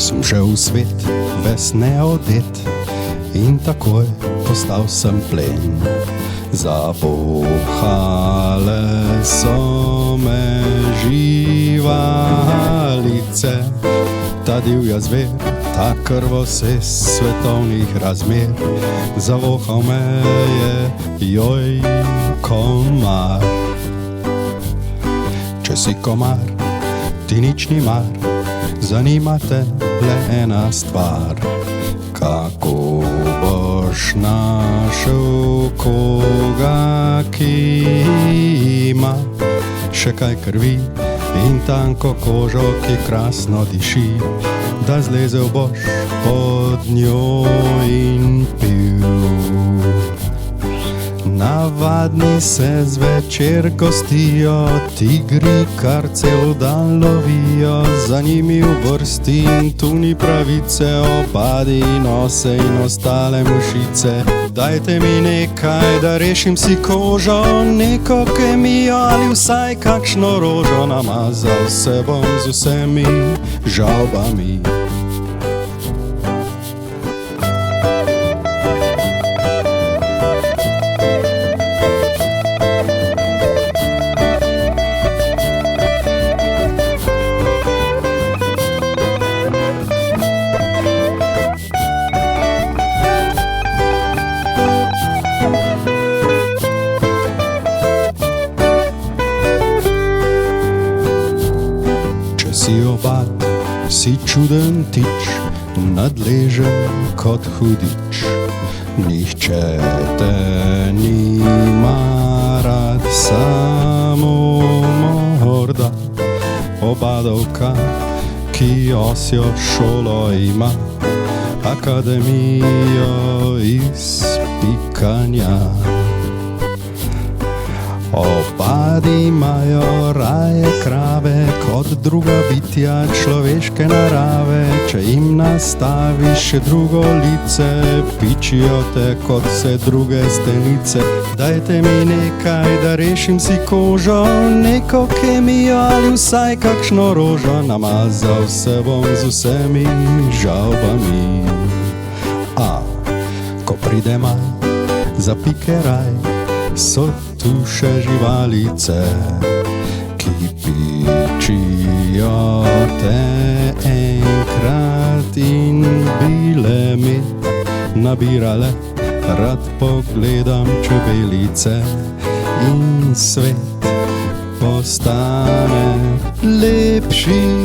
Sem šel v svet, ves neodet, in takoj postal sem plen. Zapohale so me živalice, ta divja zver, ta krvosez svetovnih razmer. Zavohal me je, joj, komar. Če si komar, ti nič ni mar, zanima te le ena stvar. Kako boš našel koga, ki ima še kaj krvi in tanko kožo, ki krasno diši, da zlezel boš pod njo in pil. Navadni se zvečer gostijo, tigri kar cel dan lovijo, za njimi v vrsti in tu ni pravice, opadi, nose in ostale mušice. Dajte mi nekaj, da rešim si kožo, neko kemijo ali vsaj kakšno rožo, namazal se bom z vsemi žalbami. Si obat, si čuden tič, nadležen kot hudič. Nihče te nima rad, samo morda obadovka, ki osjo šolo ima, akademijo iz pikanja. Obadi imajo raje krave kot druga bitja človeške narave. Če jim nastaviš drugo lice, pičijo te kot vse druge stenice. Dajte mi nekaj, da rešim si kožo, neko kemijo ali vsaj kakšno rožo, namazal se bom z vsemi žalbami. A ko pride maj, zapike raj, so tu še živalice, ki pičijo te enkrat in bile med nabirale. Rad pogledam čebelice in svet postane lepši.